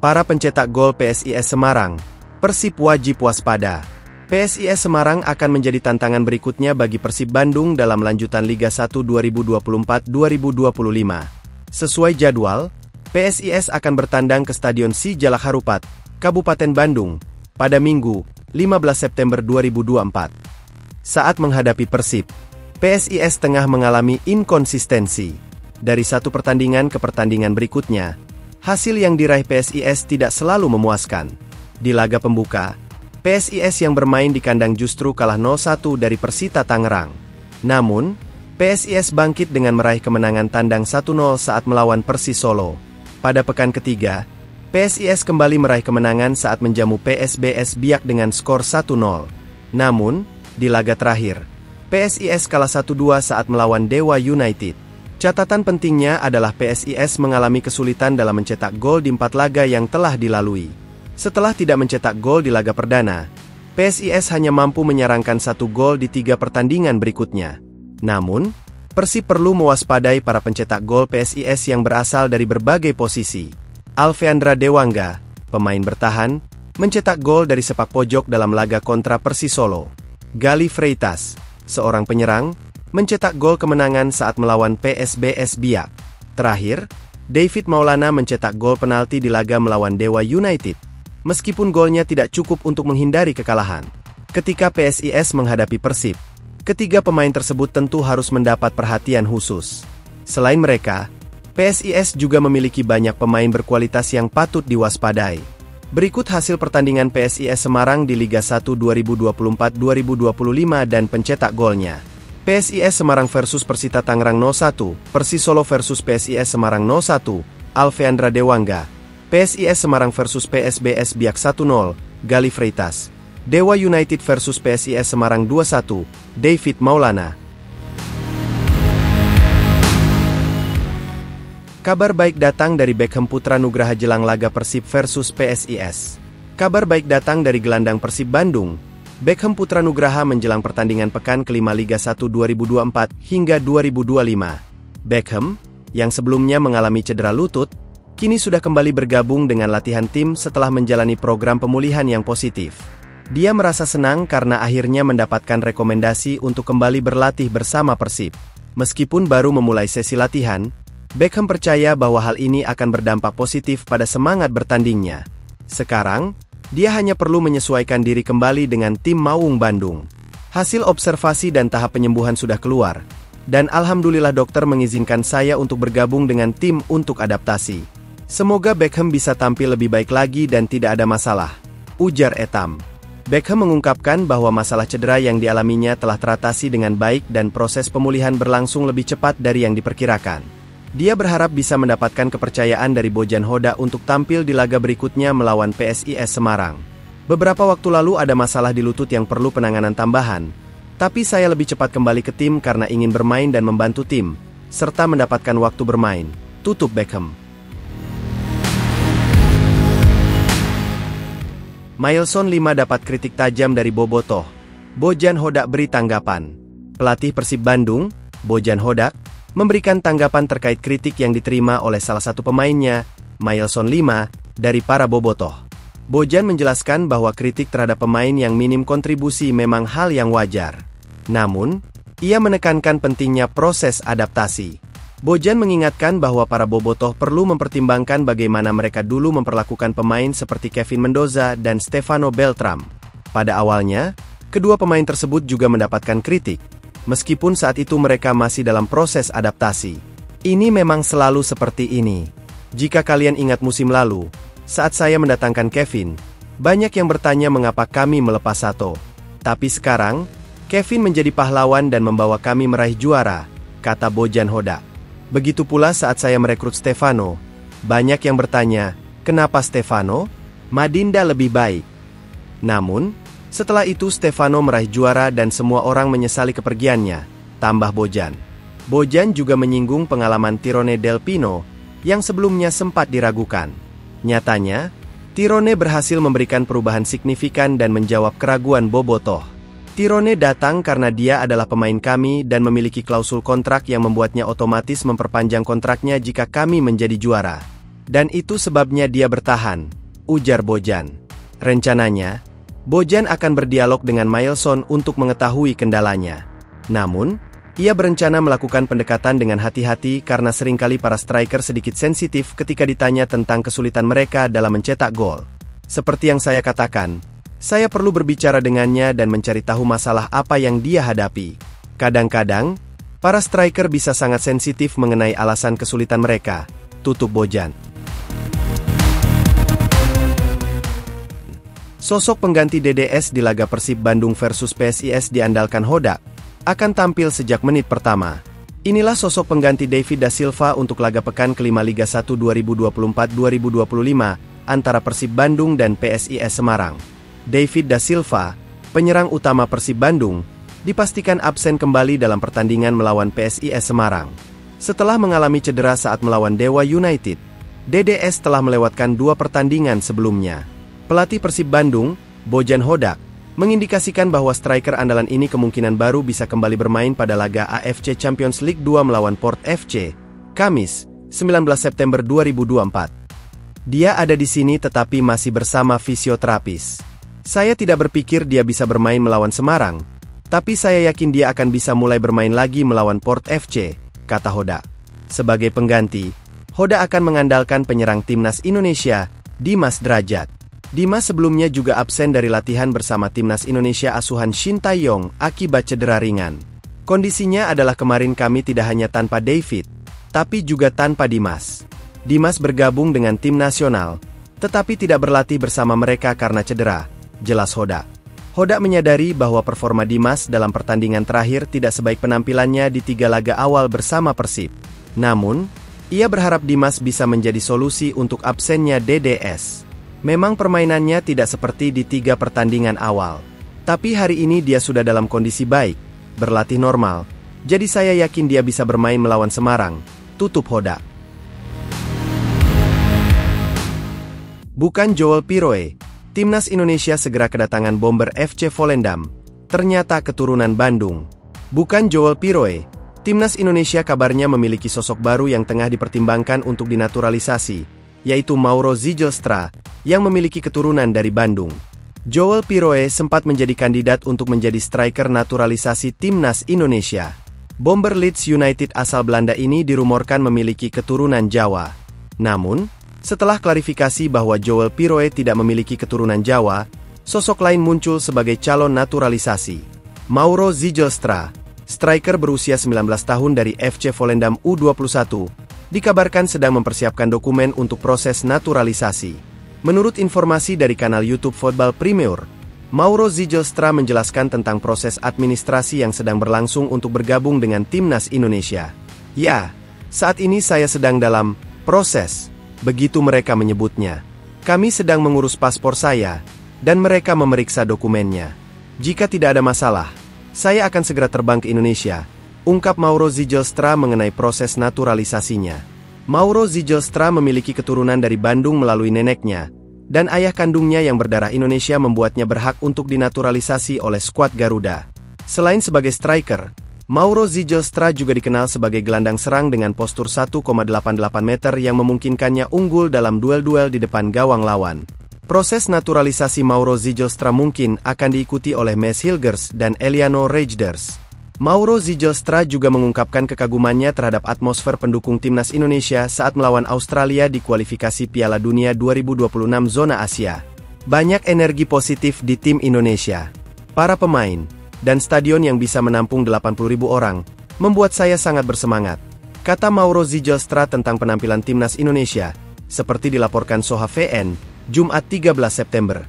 Para pencetak gol PSIS Semarang, Persib wajib waspada. PSIS Semarang akan menjadi tantangan berikutnya bagi Persib Bandung dalam lanjutan Liga 1 2024-2025. Sesuai jadwal, PSIS akan bertandang ke Stadion Sijalak Harupat, Kabupaten Bandung, pada Minggu, 15 September 2024. Saat menghadapi Persib, PSIS tengah mengalami inkonsistensi. Dari satu pertandingan ke pertandingan berikutnya, hasil yang diraih PSIS tidak selalu memuaskan. Di laga pembuka, PSIS yang bermain di kandang justru kalah 0-1 dari Persita Tangerang. Namun, PSIS bangkit dengan meraih kemenangan tandang 1-0 saat melawan Persis Solo. Pada pekan ketiga, PSIS kembali meraih kemenangan saat menjamu PSBS Biak dengan skor 1-0. Namun, di laga terakhir, PSIS kalah 1-2 saat melawan Dewa United. Catatan pentingnya adalah PSIS mengalami kesulitan dalam mencetak gol di 4 laga yang telah dilalui. Setelah tidak mencetak gol di laga perdana, PSIS hanya mampu menyarangkan 1 gol di 3 pertandingan berikutnya. Namun, Persib perlu mewaspadai para pencetak gol PSIS yang berasal dari berbagai posisi. Alveandra Dewangga, pemain bertahan, mencetak gol dari sepak pojok dalam laga kontra Persis Solo. Gali Freitas, seorang penyerang, mencetak gol kemenangan saat melawan PSBS Biak. Terakhir, David Maulana mencetak gol penalti di laga melawan Dewa United. Meskipun golnya tidak cukup untuk menghindari kekalahan. Ketika PSIS menghadapi Persib, ketiga pemain tersebut tentu harus mendapat perhatian khusus. Selain mereka, PSIS juga memiliki banyak pemain berkualitas yang patut diwaspadai. Berikut hasil pertandingan PSIS Semarang di Liga 1 2024-2025 dan pencetak golnya. PSIS Semarang versus Persita Tangerang 0-1, Persis Solo versus PSIS Semarang 0-1, Alveandra Dewangga. PSIS Semarang versus PSBS Biak 1-0, Gali Freitas. Dewa United versus PSIS Semarang 2-1, David Maulana. Kabar baik datang dari Beckham Putra Nugraha jelang laga Persib versus PSIS. Kabar baik datang dari gelandang Persib Bandung, Beckham Putra Nugraha menjelang pertandingan pekan kelima Liga 1 2024 hingga 2025. Beckham, yang sebelumnya mengalami cedera lutut, kini sudah kembali bergabung dengan latihan tim setelah menjalani program pemulihan yang positif. Dia merasa senang karena akhirnya mendapatkan rekomendasi untuk kembali berlatih bersama Persib. Meskipun baru memulai sesi latihan, Beckham percaya bahwa hal ini akan berdampak positif pada semangat bertandingnya. Sekarang, dia hanya perlu menyesuaikan diri kembali dengan tim Maung Bandung. Hasil observasi dan tahap penyembuhan sudah keluar, dan alhamdulillah dokter mengizinkan saya untuk bergabung dengan tim untuk adaptasi. Semoga Beckham bisa tampil lebih baik lagi dan tidak ada masalah, ujar Etam. Beckham mengungkapkan bahwa masalah cedera yang dialaminya telah teratasi dengan baik dan proses pemulihan berlangsung lebih cepat dari yang diperkirakan. Dia berharap bisa mendapatkan kepercayaan dari Bojan Hoda untuk tampil di laga berikutnya melawan PSIS Semarang. Beberapa waktu lalu ada masalah di lutut yang perlu penanganan tambahan, tapi saya lebih cepat kembali ke tim karena ingin bermain dan membantu tim, serta mendapatkan waktu bermain, tutup Beckham. Mailson 5 dapat kritik tajam dari Bobotoh. Bojan Hodak beri tanggapan. Pelatih Persib Bandung, Bojan Hodak, memberikan tanggapan terkait kritik yang diterima oleh salah satu pemainnya, Mailson 5, dari para Bobotoh. Bojan menjelaskan bahwa kritik terhadap pemain yang minim kontribusi memang hal yang wajar. Namun, ia menekankan pentingnya proses adaptasi. Bojan mengingatkan bahwa para Bobotoh perlu mempertimbangkan bagaimana mereka dulu memperlakukan pemain seperti Kevin Mendoza dan Stefano Beltram. Pada awalnya, kedua pemain tersebut juga mendapatkan kritik, meskipun saat itu mereka masih dalam proses adaptasi. Ini memang selalu seperti ini. Jika kalian ingat musim lalu, saat saya mendatangkan Kevin, banyak yang bertanya mengapa kami melepas Sato. Tapi sekarang, Kevin menjadi pahlawan dan membawa kami meraih juara, kata Bojan Hodak. Begitu pula saat saya merekrut Stefano, banyak yang bertanya, kenapa Stefano? Madinda lebih baik. Namun, setelah itu Stefano meraih juara dan semua orang menyesali kepergiannya, tambah Bojan. Bojan juga menyinggung pengalaman Tirone Del Pino, yang sebelumnya sempat diragukan. Nyatanya, Tirone berhasil memberikan perubahan signifikan dan menjawab keraguan Bobotoh. Tirone datang karena dia adalah pemain kami dan memiliki klausul kontrak yang membuatnya otomatis memperpanjang kontraknya jika kami menjadi juara. Dan itu sebabnya dia bertahan, ujar Bojan. Rencananya, Bojan akan berdialog dengan Michelson untuk mengetahui kendalanya. Namun, ia berencana melakukan pendekatan dengan hati-hati karena seringkali para striker sedikit sensitif ketika ditanya tentang kesulitan mereka dalam mencetak gol. Seperti yang saya katakan, saya perlu berbicara dengannya dan mencari tahu masalah apa yang dia hadapi. Kadang-kadang, para striker bisa sangat sensitif mengenai alasan kesulitan mereka, tutup Bojan. Sosok pengganti DDS di laga Persib Bandung versus PSIS diandalkan Hodak akan tampil sejak menit pertama. Inilah sosok pengganti David Da Silva untuk laga pekan kelima Liga 1 2024-2025 antara Persib Bandung dan PSIS Semarang. David Da Silva, penyerang utama Persib Bandung, dipastikan absen kembali dalam pertandingan melawan PSIS Semarang. Setelah mengalami cedera saat melawan Dewa United, DDS telah melewatkan 2 pertandingan sebelumnya. Pelatih Persib Bandung, Bojan Hodak, mengindikasikan bahwa striker andalan ini kemungkinan baru bisa kembali bermain pada laga AFC Champions League 2 melawan Port FC, Kamis, 19 September 2024. Dia ada di sini tetapi masih bersama fisioterapis. Saya tidak berpikir dia bisa bermain melawan Semarang, tapi saya yakin dia akan bisa mulai bermain lagi melawan Port FC, kata Hodak. Sebagai pengganti, Hodak akan mengandalkan penyerang timnas Indonesia, Dimas Drajat. Dimas sebelumnya juga absen dari latihan bersama timnas Indonesia asuhan Shin Tae-yong akibat cedera ringan. Kondisinya adalah kemarin kami tidak hanya tanpa David, tapi juga tanpa Dimas. Dimas bergabung dengan tim nasional, tetapi tidak berlatih bersama mereka karena cedera, jelas Hodak. Hodak menyadari bahwa performa Dimas dalam pertandingan terakhir tidak sebaik penampilannya di 3 laga awal bersama Persib. Namun, ia berharap Dimas bisa menjadi solusi untuk absennya DDS. Memang permainannya tidak seperti di 3 pertandingan awal. Tapi hari ini dia sudah dalam kondisi baik, berlatih normal. Jadi saya yakin dia bisa bermain melawan Semarang, tutup Hodak. Bukan Joel Piroe, timnas Indonesia segera kedatangan bomber FC Volendam, ternyata keturunan Bandung. Bukan Joel Piroe, timnas Indonesia kabarnya memiliki sosok baru yang tengah dipertimbangkan untuk dinaturalisasi, yaitu Mauro Zijlstra, yang memiliki keturunan dari Bandung. Joel Piroe sempat menjadi kandidat untuk menjadi striker naturalisasi timnas Indonesia. Bomber Leeds United asal Belanda ini dirumorkan memiliki keturunan Jawa. Namun, setelah klarifikasi bahwa Joel Piroe tidak memiliki keturunan Jawa, sosok lain muncul sebagai calon naturalisasi. Mauro Zijlstra, striker berusia 19 tahun dari FC Volendam U21, dikabarkan sedang mempersiapkan dokumen untuk proses naturalisasi. Menurut informasi dari kanal YouTube Football Premier, Mauro Zijlstra menjelaskan tentang proses administrasi yang sedang berlangsung untuk bergabung dengan timnas Indonesia. Ya, saat ini saya sedang dalam proses, begitu mereka menyebutnya. Kami sedang mengurus paspor saya, dan mereka memeriksa dokumennya. Jika tidak ada masalah, saya akan segera terbang ke Indonesia, ungkap Mauro Zijlstra mengenai proses naturalisasinya. Mauro Zijlstra memiliki keturunan dari Bandung melalui neneknya, dan ayah kandungnya yang berdarah Indonesia membuatnya berhak untuk dinaturalisasi oleh skuad Garuda. Selain sebagai striker, Mauro Zijlstra juga dikenal sebagai gelandang serang dengan postur 1,88 meter yang memungkinkannya unggul dalam duel-duel di depan gawang lawan. Proses naturalisasi Mauro Zijlstra mungkin akan diikuti oleh Mes Hilgers dan Eliano Rejders. Mauro Zijlstra juga mengungkapkan kekagumannya terhadap atmosfer pendukung timnas Indonesia saat melawan Australia di kualifikasi Piala Dunia 2026 zona Asia. Banyak energi positif di tim Indonesia. Para pemain dan stadion yang bisa menampung 80.000 orang membuat saya sangat bersemangat, kata Mauro Zijlstra tentang penampilan timnas Indonesia, seperti dilaporkan Soha VN, Jumat 13 September.